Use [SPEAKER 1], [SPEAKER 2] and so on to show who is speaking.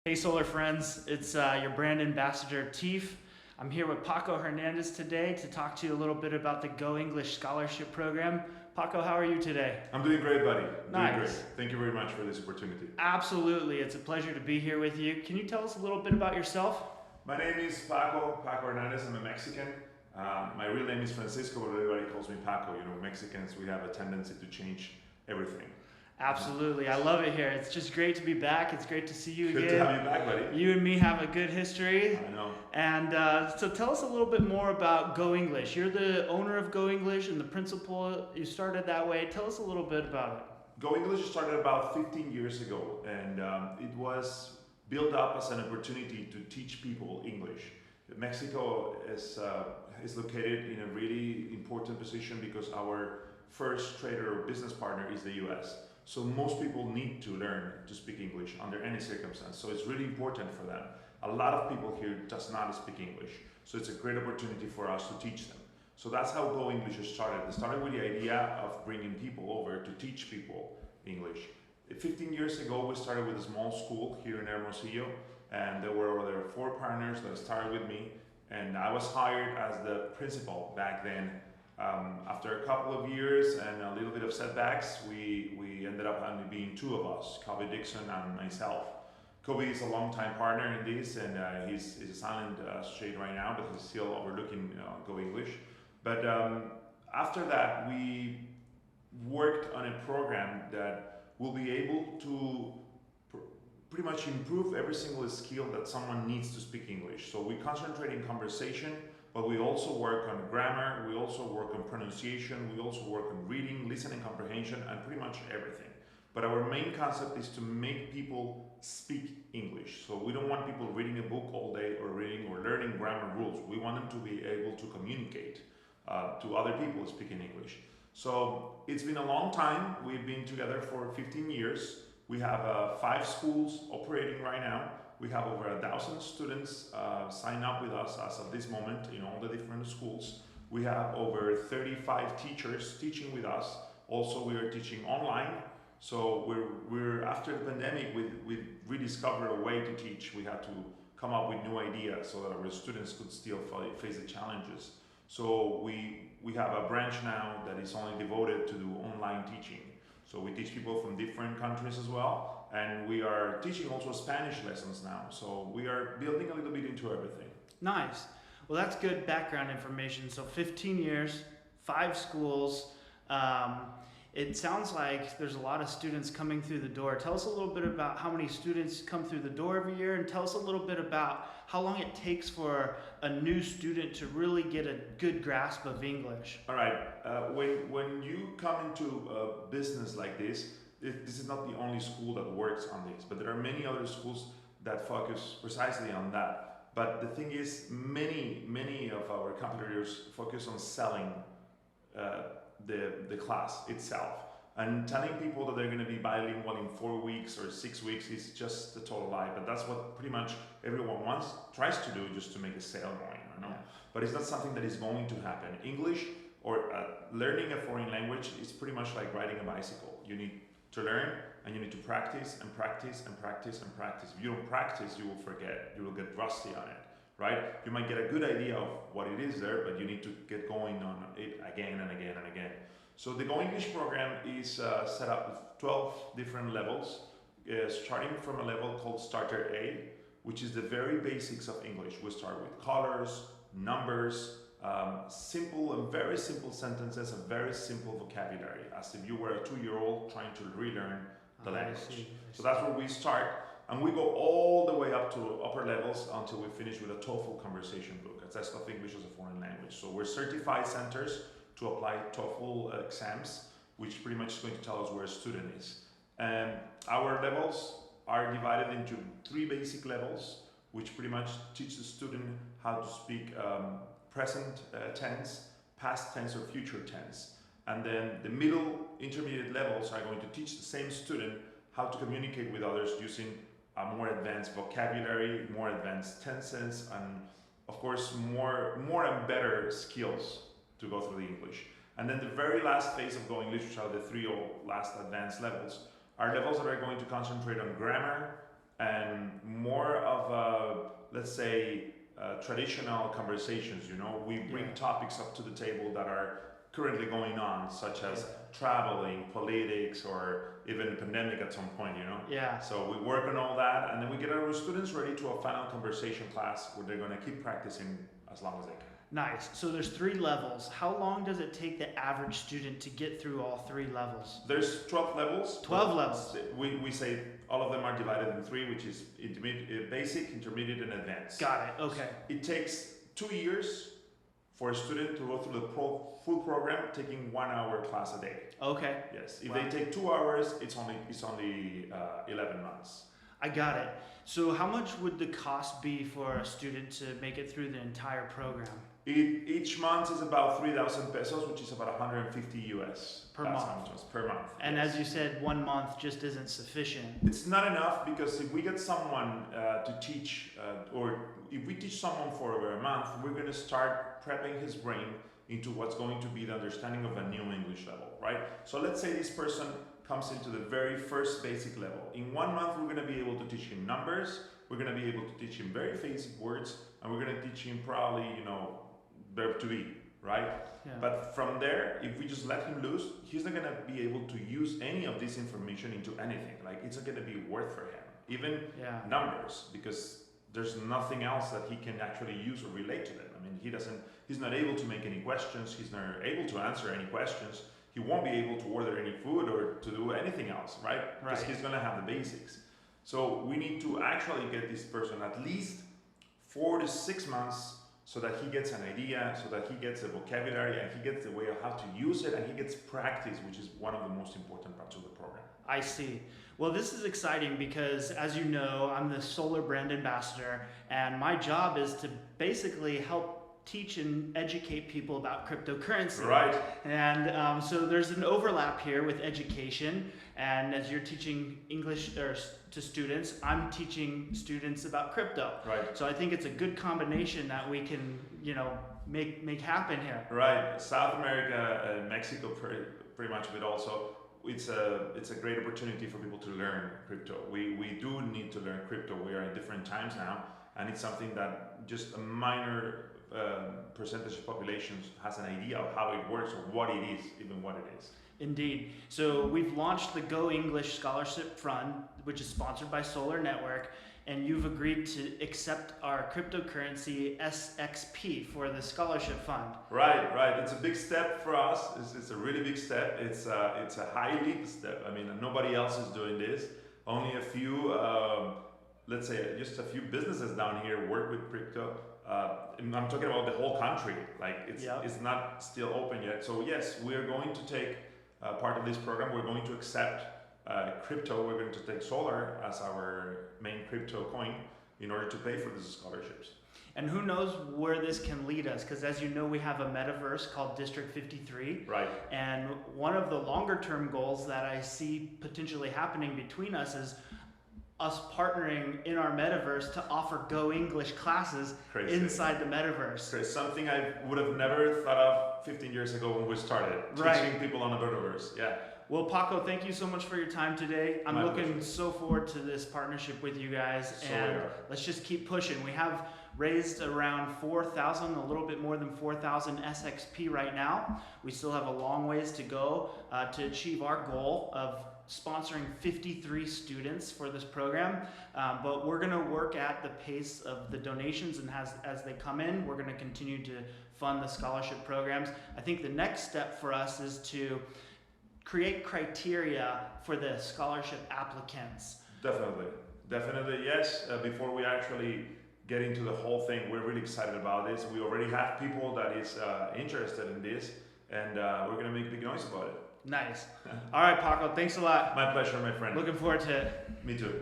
[SPEAKER 1] Hey, Solar Friends, it's your brand ambassador, Teef. I'm here with Paco Hernandez today to talk to you a little bit about the Go English Scholarship Program. Paco, how are you today?
[SPEAKER 2] I'm doing great, buddy. Doing great.
[SPEAKER 1] Nice.
[SPEAKER 2] Thank you very much for this opportunity.
[SPEAKER 1] Absolutely, it's a pleasure to be here with you. Can you tell us a little bit about yourself?
[SPEAKER 2] My name is Paco Hernandez. I'm a Mexican. My real name is Francisco, but everybody calls me Paco. You know, Mexicans, we have a tendency to change everything.
[SPEAKER 1] Absolutely, I love it here. It's just great to be back. It's great to see you
[SPEAKER 2] Good
[SPEAKER 1] again.
[SPEAKER 2] to have you back, buddy.
[SPEAKER 1] You and me have a good history.
[SPEAKER 2] I know.
[SPEAKER 1] And so tell us a little bit more about Go English. You're the owner of Go English and the principal. You started that way. Tell us a little bit about it.
[SPEAKER 2] Go English started about 15 years ago, and it was built up as an opportunity to teach people English. Mexico is located in a really important position because our first trader or business partner is the US. So most people need to learn to speak English under any circumstance. So it's really important for them. A lot of people here does not speak English. So it's a great opportunity for us to teach them. So that's how Go English started. It started with the idea of bringing people over to teach people English. 15 years ago, we started with a small school here in Hermosillo, and there were 4 partners that started with me, and I was hired as the principal back then. After a couple of years and a little bit of setbacks, we ended up only being 2 of us, Kobe Dixon and myself. Kobe is a long-time partner in this, and he's a silent shade right now, but he's still overlooking Go English. But after that, we worked on a program that will be able to pretty much improve every single skill that someone needs to speak English. So we concentrate in conversation, but we also work on grammar, we also work on pronunciation, we also work on reading, listening comprehension, and pretty much everything. But our main concept is to make people speak English. So we don't want people reading a book all day or reading or learning grammar rules. We want them to be able to communicate to other people speaking English. So it's been a long time. We've been together for 15 years. We have 5 schools operating right now. We have over 1,000 students sign up with us as of this moment in all the different schools. We have over 35 teachers teaching with us. Also, we are teaching online. So we're after the pandemic, we rediscovered a way to teach. We had to come up with new ideas so that our students could still face the challenges. So we have a branch now that is only devoted to do online teaching. So we teach people from different countries as well, and we are teaching also Spanish lessons now. So we are building a little bit into everything.
[SPEAKER 1] Nice. Well, that's good background information. So 15 years, 5 schools. It sounds like there's a lot of students coming through the door. Tell us a little bit about how many students come through the door every year, and tell us a little bit about how long it takes for a new student to really get a good grasp of English.
[SPEAKER 2] All right. When you come into a business like this is not the only school that works on this, but there are many other schools that focus precisely on that. But the thing is, many of our competitors focus on selling the class itself. And telling people that they're going to be bilingual in 4 weeks or 6 weeks is just a total lie. But that's what pretty much everyone tries to do, just to make a sale going, you know?
[SPEAKER 1] Yeah.
[SPEAKER 2] But it's not something that is going to happen. English or learning a foreign language is pretty much like riding a bicycle. You need to learn, and you need to practice and practice and practice and practice. If you don't practice, you will forget. You will get rusty on it, right? You might get a good idea of what it is there, but you need to get going on it again and again and again. So the Go English program is set up with 12 different levels, starting from a level called Starter A, which is the very basics of English. We start with colors, numbers, simple and very simple sentences, and very simple vocabulary, as if you were a 2-year-old trying to relearn the language. So that's where we start, and we go all the way up to upper levels until we finish with a TOEFL conversation book, a test of English as a foreign language. So we're certified centers to apply TOEFL exams, which pretty much is going to tell us where a student is. And our levels are divided into 3 basic levels, which pretty much teach the student how to speak present tense, past tense, or future tense. And then the middle intermediate levels are going to teach the same student how to communicate with others using a more advanced vocabulary, more advanced tenses, and of course more and better skills to go through the English. And then the very last phase of Go English, which are the 3 last advanced levels, are levels that are going to concentrate on grammar and more of a, let's say, traditional conversations. You know, we bring
[SPEAKER 1] Yeah.
[SPEAKER 2] topics up to the table that are currently going on, such as traveling, politics, or even a pandemic at some point. You know.
[SPEAKER 1] Yeah.
[SPEAKER 2] So we work on all that, and then we get our students ready to a final conversation class where they're going to keep practicing as long as they can.
[SPEAKER 1] Nice. So there's 3 levels. How long does it take the average student to get through all 3 levels?
[SPEAKER 2] There's 12 levels.
[SPEAKER 1] 12 levels.
[SPEAKER 2] We say all of them are divided in 3, which is basic, intermediate, and advanced.
[SPEAKER 1] Got it. Okay.
[SPEAKER 2] It takes 2 years for a student to go through the full program, taking 1 hour class a day.
[SPEAKER 1] Okay.
[SPEAKER 2] Yes. If
[SPEAKER 1] Wow.
[SPEAKER 2] they take 2 hours, it's only 11 months.
[SPEAKER 1] I got it. So how much would the cost be for a student to make it through the entire program?
[SPEAKER 2] Each month is about 3,000 pesos, which is about 150 US.
[SPEAKER 1] Per
[SPEAKER 2] That's
[SPEAKER 1] month.
[SPEAKER 2] how much it was per month.
[SPEAKER 1] And
[SPEAKER 2] yes.
[SPEAKER 1] as you said, 1 month just isn't sufficient.
[SPEAKER 2] It's not enough, because if we get someone to teach, or if we teach someone for over a month, we're going to start prepping his brain into what's going to be the understanding of a new English level, right? So let's say this person comes into the very first basic level. In 1 month, we're going to be able to teach him numbers. We're going to be able to teach him very basic words, and we're going to teach him probably, verb to be, right?
[SPEAKER 1] Yeah.
[SPEAKER 2] But from there, if we just let him loose, he's not gonna be able to use any of this information into anything. Like, it's not gonna be worth for him. Even
[SPEAKER 1] Yeah.
[SPEAKER 2] numbers, because there's nothing else that he can actually use or relate to them. I mean, he's not able to make any questions, he's not able to answer any questions, he won't be able to order any food or to do anything else, right? Because
[SPEAKER 1] Right.
[SPEAKER 2] he's gonna have the basics. So we need to actually get this person at least 4 to 6 months, so that he gets an idea, so that he gets a vocabulary, and he gets the way of how to use it, and he gets practice, which is one of the most important parts of the program.
[SPEAKER 1] I see. Well, this is exciting because, as you know, I'm the Solar Brand Ambassador, and my job is to basically help teach and educate people about cryptocurrency.
[SPEAKER 2] Right.
[SPEAKER 1] And so there's an overlap here with education, and as you're teaching English to students, I'm teaching students about crypto.
[SPEAKER 2] Right.
[SPEAKER 1] So I think it's a good combination that we can, make happen here.
[SPEAKER 2] Right. South America and Mexico pretty much, but also it's a great opportunity for people to learn crypto. We do need to learn crypto. We are in different times now, and it's something that just a minor percentage of populations has an idea of how it works or what it is, even what it is.
[SPEAKER 1] Indeed. So we've launched the Go English Scholarship Fund, which is sponsored by Solar Network, and you've agreed to accept our cryptocurrency SXP for the scholarship fund.
[SPEAKER 2] Right. It's a big step for us. It's a really big step. It's a high leap step. I mean, nobody else is doing this. Only a few, let's say, just a few businesses down here work with crypto. I'm talking about the whole country. Like, it's not still open yet. So yes, we are going to take part of this program. We're going to accept crypto. We're going to take Solar as our main crypto coin in order to pay for these scholarships.
[SPEAKER 1] And who knows where this can lead us, because as you know, we have a metaverse called District 53.
[SPEAKER 2] Right.
[SPEAKER 1] And one of the longer term goals that I see potentially happening between us is us partnering in our metaverse to offer Go English classes
[SPEAKER 2] Crazy.
[SPEAKER 1] inside the metaverse.
[SPEAKER 2] It's something I would have never thought of 15 years ago when we started teaching people on the metaverse. Yeah.
[SPEAKER 1] Well, Paco, thank you so much for your time today. I'm
[SPEAKER 2] My
[SPEAKER 1] looking
[SPEAKER 2] pleasure.
[SPEAKER 1] so forward to this partnership with you guys,
[SPEAKER 2] So
[SPEAKER 1] and
[SPEAKER 2] we are.
[SPEAKER 1] let's just keep pushing. We have raised around 4,000, a little bit more than 4,000 SXP right now. We still have a long ways to go to achieve our goal of sponsoring 53 students for this program, but we're going to work at the pace of the donations, and as they come in, we're going to continue to fund the scholarship programs. I think the next step for us is to create criteria for the scholarship applicants.
[SPEAKER 2] Definitely, yes. Before we actually get into the whole thing, we're really excited about this. We already have people that is interested in this, and we're going to make big noise about it.
[SPEAKER 1] Nice. All right, Paco, thanks a lot.
[SPEAKER 2] My pleasure, my friend.
[SPEAKER 1] Looking forward to it.
[SPEAKER 2] Me too.